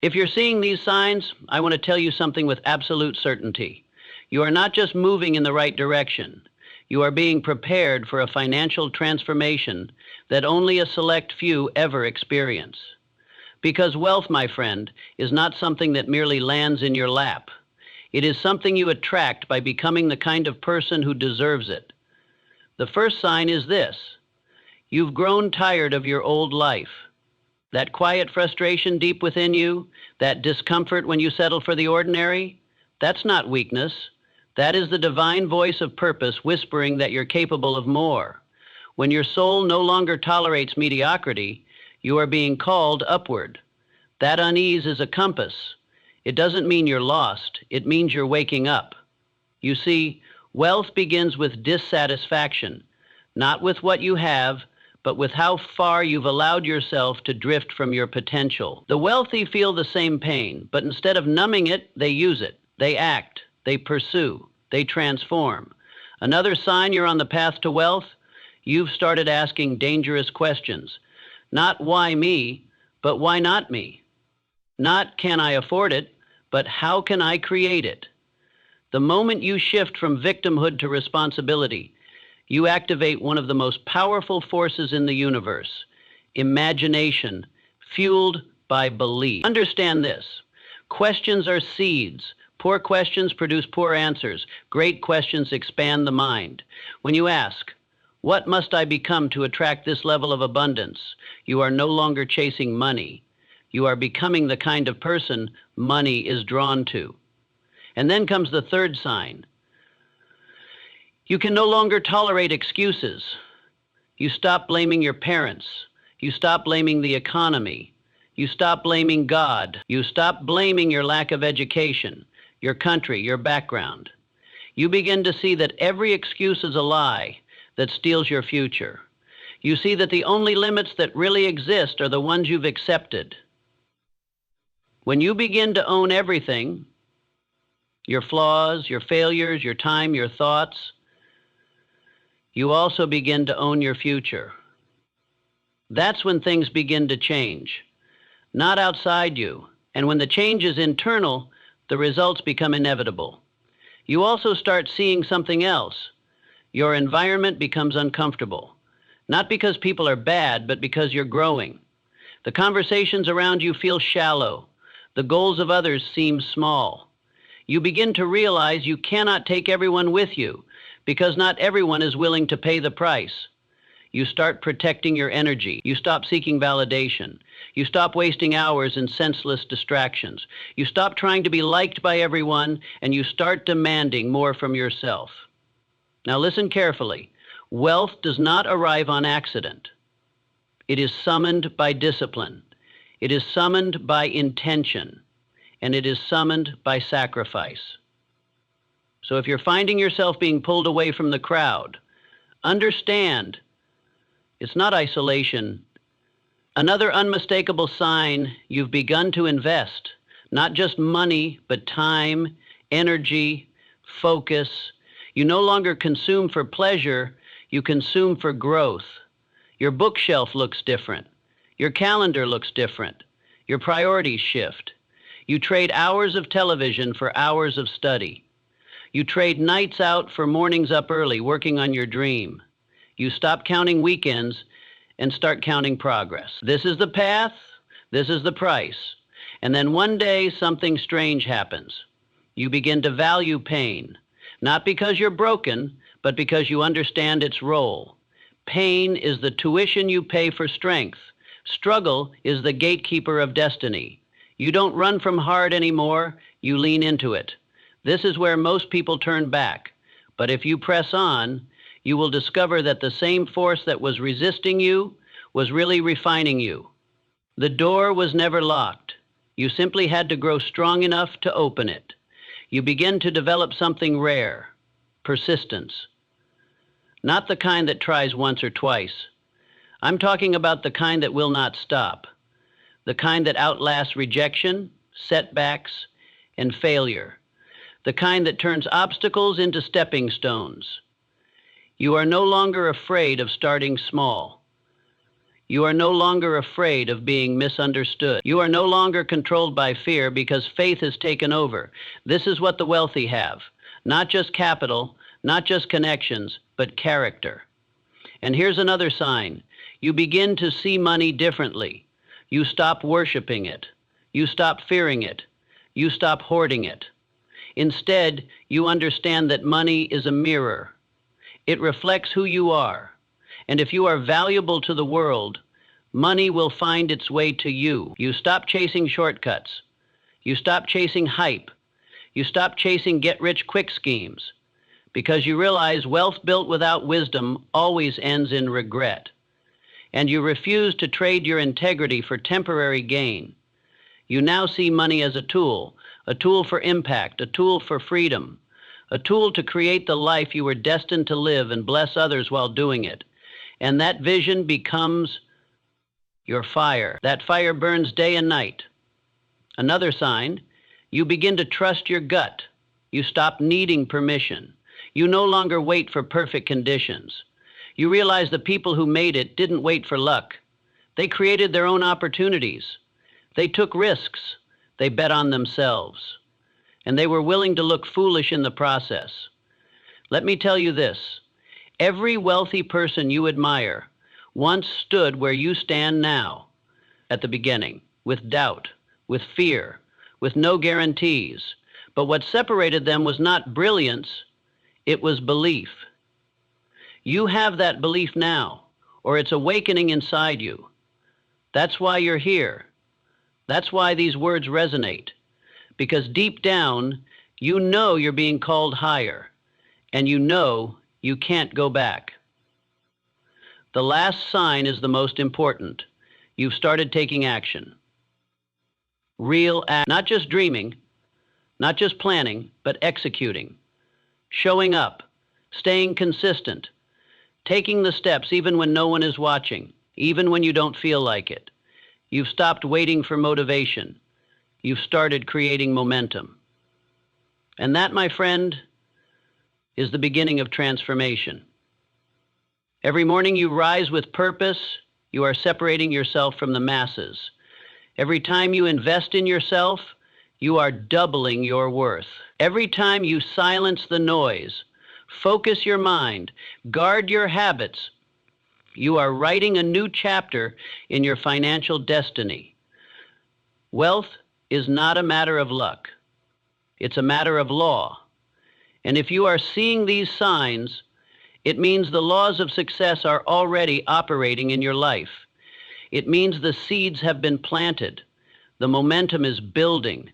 If you're seeing these signs, I want to tell you something with absolute certainty. You are not just moving in the right direction. You are being prepared for a financial transformation that only a select few ever experience. Because wealth, my friend, is not something that merely lands in your lap. It is something you attract by becoming the kind of person who deserves it. The first sign is this: you've grown tired of your old life. That quiet frustration deep within you, that discomfort when you settle for the ordinary, that's not weakness. That is the divine voice of purpose whispering that you're capable of more. When your soul no longer tolerates mediocrity, you are being called upward. That unease is a compass. It doesn't mean you're lost. It means you're waking up. You see, wealth begins with dissatisfaction, not with what you have, but with how far you've allowed yourself to drift from your potential. The wealthy feel the same pain, but instead of numbing it, they use it. They act, they pursue, they transform. Another sign you're on the path to wealth: you've started asking dangerous questions. Not why me, but why not me? Not can I afford it, but how can I create it? The moment you shift from victimhood to responsibility, you activate one of the most powerful forces in the universe: imagination, fueled by belief. Understand this: questions are seeds. Poor questions produce poor answers. Great questions expand the mind. When you ask, "What must I become to attract this level of abundance?" you are no longer chasing money. You are becoming the kind of person money is drawn to. And then comes the third sign. You can no longer tolerate excuses. You stop blaming your parents. You stop blaming the economy. You stop blaming God. You stop blaming your lack of education, your country, your background. You begin to see that every excuse is a lie that steals your future. You see that the only limits that really exist are the ones you've accepted. When you begin to own everything, your flaws, your failures, your time, your thoughts, you also begin to own your future. That's when things begin to change, not outside you. And when the change is internal, the results become inevitable. You also start seeing something else. Your environment becomes uncomfortable, not because people are bad, but because you're growing. The conversations around you feel shallow. The goals of others seem small. You begin to realize you cannot take everyone with you, because not everyone is willing to pay the price. You start protecting your energy. You stop seeking validation. You stop wasting hours in senseless distractions. You stop trying to be liked by everyone, and you start demanding more from yourself. Now listen carefully. Wealth does not arrive on accident. It is summoned by discipline. It is summoned by intention. And it is summoned by sacrifice. So if you're finding yourself being pulled away from the crowd, understand it's not isolation. Another unmistakable sign you've begun to invest, not just money, but time, energy, focus. You no longer consume for pleasure, you consume for growth. Your bookshelf looks different. Your calendar looks different. Your priorities shift. You trade hours of television for hours of study. You trade nights out for mornings up early working on your dream. You stop counting weekends and start counting progress. This is the path, this is the price. And then one day something strange happens. You begin to value pain, not because you're broken, but because you understand its role. Pain is the tuition you pay for strength. Struggle is the gatekeeper of destiny. You don't run from hard anymore, you lean into it. This is where most people turn back. But if you press on, you will discover that the same force that was resisting you was really refining you. The door was never locked. You simply had to grow strong enough to open it. You begin to develop something rare: persistence. Not the kind that tries once or twice. I'm talking about the kind that will not stop. The kind that outlasts rejection, setbacks, and failure. The kind that turns obstacles into stepping stones. You are no longer afraid of starting small. You are no longer afraid of being misunderstood. You are no longer controlled by fear because faith has taken over. This is what the wealthy have. Not just capital, not just connections, but character. And here's another sign. You begin to see money differently. You stop worshiping it. You stop fearing it. You stop hoarding it. Instead, you understand that money is a mirror. It reflects who you are. And if you are valuable to the world, money will find its way to you. You stop chasing shortcuts. You stop chasing hype. You stop chasing get-rich-quick schemes, because you realize wealth built without wisdom always ends in regret. And you refuse to trade your integrity for temporary gain. You now see money as a tool for impact, a tool for freedom, a tool to create the life you were destined to live and bless others while doing it. And that vision becomes your fire. That fire burns day and night. Another sign, you begin to trust your gut. You stop needing permission. You no longer wait for perfect conditions. You realize the people who made it didn't wait for luck. They created their own opportunities. They took risks. They bet on themselves. And they were willing to look foolish in the process. Let me tell you this. Every wealthy person you admire once stood where you stand now, at the beginning, with doubt, with fear, with no guarantees. But what separated them was not brilliance, it was belief. You have that belief now, or it's awakening inside you. That's why you're here. That's why these words resonate. Because deep down, you know you're being called higher, and you know you can't go back. The last sign is the most important. You've started taking action. Real act, not just dreaming, not just planning, but executing. Showing up, staying consistent, taking the steps even when no one is watching, even when you don't feel like it. You've stopped waiting for motivation. You've started creating momentum. And that, my friend, is the beginning of transformation. Every morning you rise with purpose, you are separating yourself from the masses. Every time you invest in yourself, you are doubling your worth. Every time you silence the noise, focus your mind, guard your habits, you are writing a new chapter in your financial destiny. Wealth is not a matter of luck. It's a matter of law. And if you are seeing these signs, it means the laws of success are already operating in your life. It means the seeds have been planted. The momentum is building.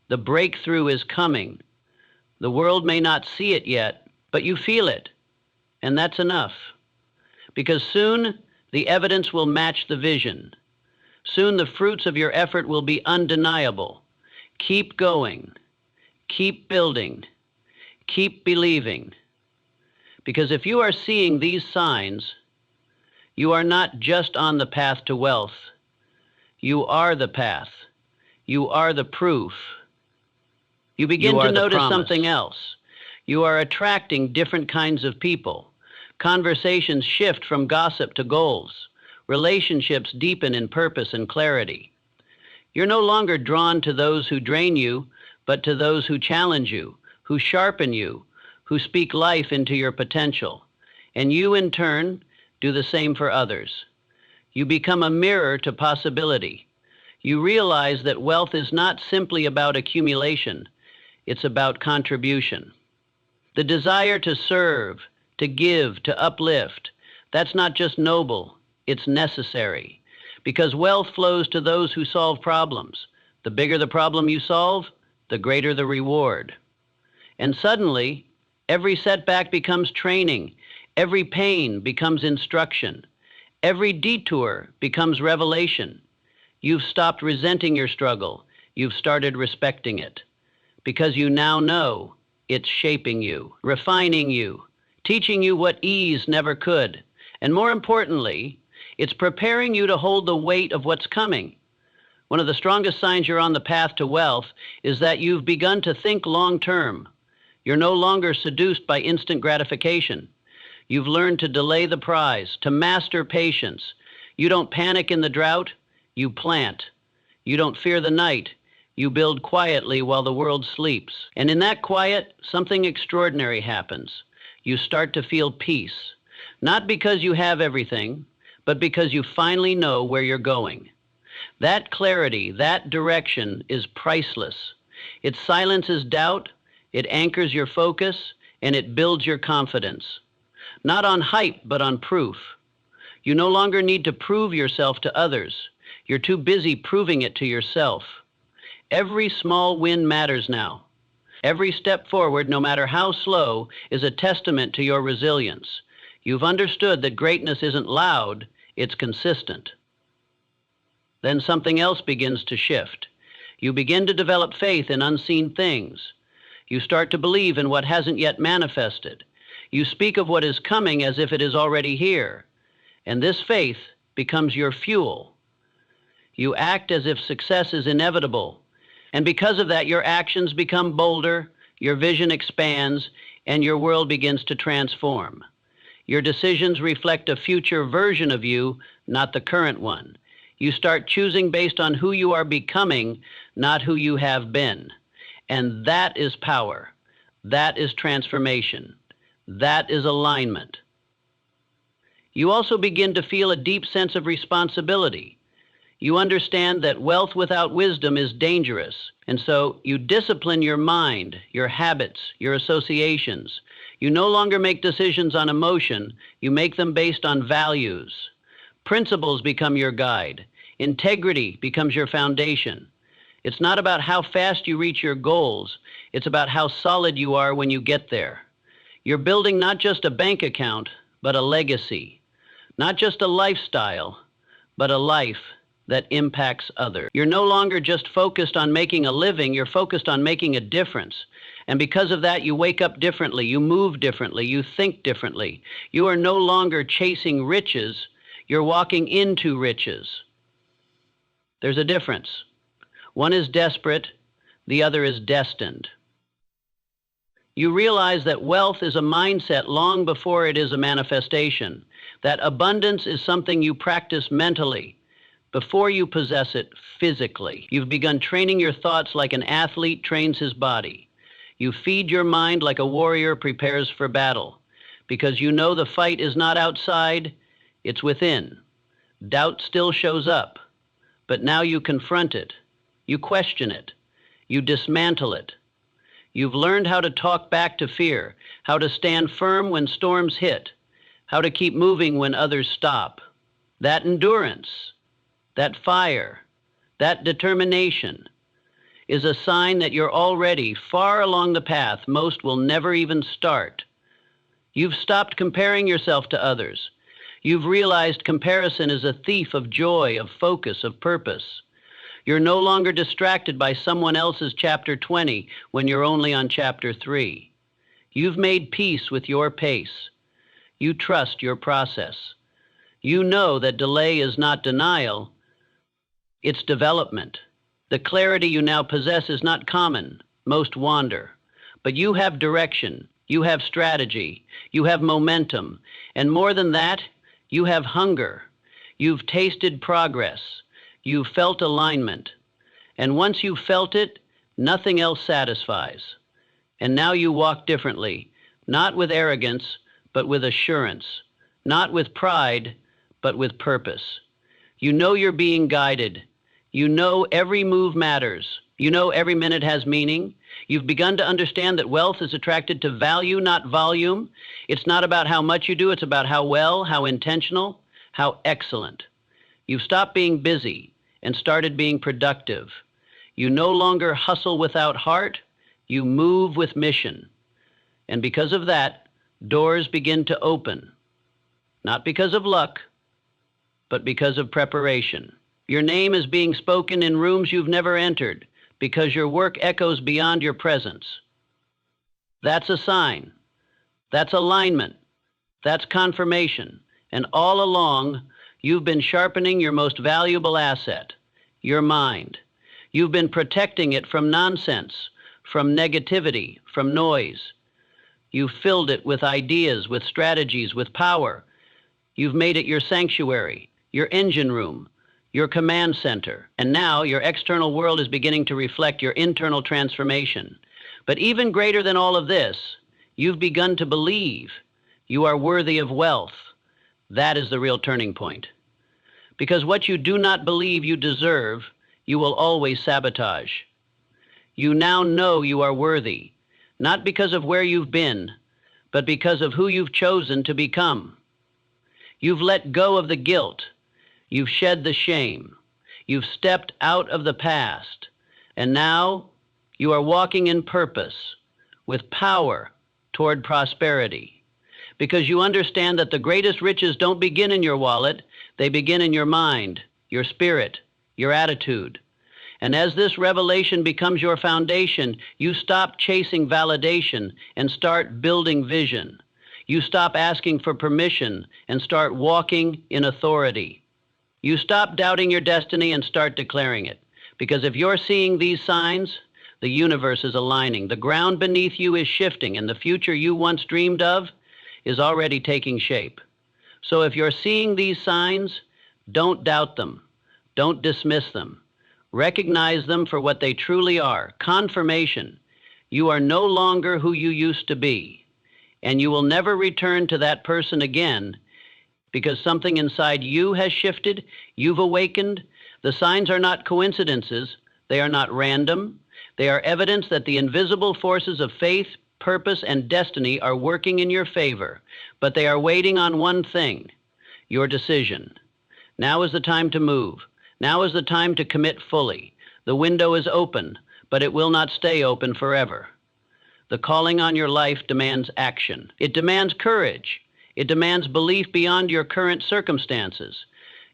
The breakthrough is coming. The world may not see it yet, but you feel it. And that's enough. Because soon the evidence will match the vision. Soon the fruits of your effort will be undeniable. Keep going. Keep building. Keep believing. Because if you are seeing these signs, you are not just on the path to wealth. You are the path. You are the proof. You begin to notice something else. You are attracting different kinds of people. Conversations shift from gossip to goals. Relationships deepen in purpose and clarity. You're no longer drawn to those who drain you, but to those who challenge you, who sharpen you, who speak life into your potential. And you, in turn, do the same for others. You become a mirror to possibility. You realize that wealth is not simply about accumulation. It's about contribution. The desire to serve, to give, to uplift, that's not just noble, it's necessary. Because wealth flows to those who solve problems. The bigger the problem you solve, the greater the reward. And suddenly, every setback becomes training. Every pain becomes instruction. Every detour becomes revelation. You've stopped resenting your struggle. You've started respecting it. Because you now know it's shaping you, refining you, teaching you what ease never could. And more importantly, it's preparing you to hold the weight of what's coming. One of the strongest signs you're on the path to wealth is that you've begun to think long-term. You're no longer seduced by instant gratification. You've learned to delay the prize, to master patience. You don't panic in the drought, you plant. You don't fear the night, you build quietly while the world sleeps. And in that quiet, something extraordinary happens. You start to feel peace, not because you have everything, but because you finally know where you're going. That clarity, that direction is priceless. It silences doubt, it anchors your focus, and it builds your confidence. Not on hype, but on proof. You no longer need to prove yourself to others. You're too busy proving it to yourself. Every small win matters now. Every step forward, no matter how slow, is a testament to your resilience. You've understood that greatness isn't loud, it's consistent. Then something else begins to shift. You begin to develop faith in unseen things. You start to believe in what hasn't yet manifested. You speak of what is coming as if it is already here. And this faith becomes your fuel. You act as if success is inevitable. And because of that, your actions become bolder, your vision expands, and your world begins to transform. Your decisions reflect a future version of you, not the current one. You start choosing based on who you are becoming, not who you have been. And that is power. That is transformation. That is alignment. You also begin to feel a deep sense of responsibility. You understand that wealth without wisdom is dangerous, and so you discipline your mind, your habits, your associations. You no longer make decisions on emotion, you make them based on values. Principles become your guide. Integrity becomes your foundation. It's not about how fast you reach your goals, it's about how solid you are when you get there. You're building not just a bank account, but a legacy. Not just a lifestyle, but a life that impacts others. You're no longer just focused on making a living, you're focused on making a difference. And because of that, you wake up differently, you move differently, you think differently. You are no longer chasing riches, you're walking into riches. There's a difference. One is desperate, the other is destined. You realize that wealth is a mindset long before it is a manifestation, that abundance is something you practice mentally before you possess it physically. You've begun training your thoughts like an athlete trains his body. You feed your mind like a warrior prepares for battle, because you know the fight is not outside, it's within. Doubt still shows up, but now you confront it, you question it, you dismantle it. You've learned how to talk back to fear, how to stand firm when storms hit, how to keep moving when others stop. That endurance, that fire, that determination is a sign that you're already far along the path most will never even start. You've stopped comparing yourself to others. You've realized comparison is a thief of joy, of focus, of purpose. You're no longer distracted by someone else's chapter 20 when you're only on chapter 3. You've made peace with your pace. You trust your process. You know that delay is not denial, it's development. The clarity you now possess is not common. Most wander. But you have direction. You have strategy. You have momentum. And more than that, you have hunger. You've tasted progress. You've felt alignment. And once you've felt it, nothing else satisfies. And now you walk differently, not with arrogance, but with assurance. Not with pride, but with purpose. You know you're being guided. You know every move matters. You know every minute has meaning. You've begun to understand that wealth is attracted to value, not volume. It's not about how much you do, it's about how well, how intentional, how excellent. You've stopped being busy and started being productive. You no longer hustle without heart, you move with mission. And because of that, doors begin to open. Not because of luck, but because of preparation. Your name is being spoken in rooms you've never entered because your work echoes beyond your presence. That's a sign. That's alignment. That's confirmation. And all along, you've been sharpening your most valuable asset, your mind. You've been protecting it from nonsense, from negativity, from noise. You've filled it with ideas, with strategies, with power. You've made it your sanctuary, your engine room, your command center, and now your external world is beginning to reflect your internal transformation. But even greater than all of this, you've begun to believe you are worthy of wealth. That is the real turning point. Because what you do not believe you deserve, you will always sabotage. You now know you are worthy, not because of where you've been, but because of who you've chosen to become. You've let go of the guilt. You've shed the shame. You've stepped out of the past. And now you are walking in purpose, with power toward prosperity. Because you understand that the greatest riches don't begin in your wallet, they begin in your mind, your spirit, your attitude. And as this revelation becomes your foundation, you stop chasing validation and start building vision. You stop asking for permission and start walking in authority. You stop doubting your destiny and start declaring it. Because if you're seeing these signs, the universe is aligning. The ground beneath you is shifting, and the future you once dreamed of is already taking shape. So if you're seeing these signs, don't doubt them. Don't dismiss them. Recognize them for what they truly are. Confirmation. You are no longer who you used to be, and you will never return to that person again because something inside you has shifted. You've awakened. The signs are not coincidences. They are not random. They are evidence that the invisible forces of faith, purpose, and destiny are working in your favor, but they are waiting on one thing: your decision. Now is the time to move. Now is the time to commit fully. The window is open, but it will not stay open forever. The calling on your life demands action. It demands courage. It demands belief beyond your current circumstances.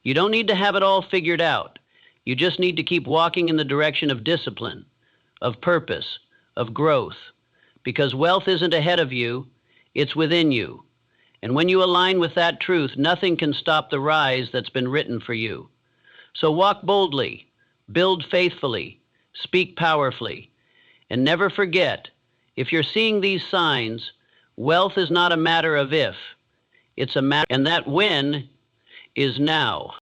You don't need to have it all figured out. You just need to keep walking in the direction of discipline, of purpose, of growth. Because wealth isn't ahead of you, it's within you. And when you align with that truth, nothing can stop the rise that's been written for you. So walk boldly, build faithfully, speak powerfully, and never forget, if you're seeing these signs, wealth is not a matter of if, it's a matter, and that when is now.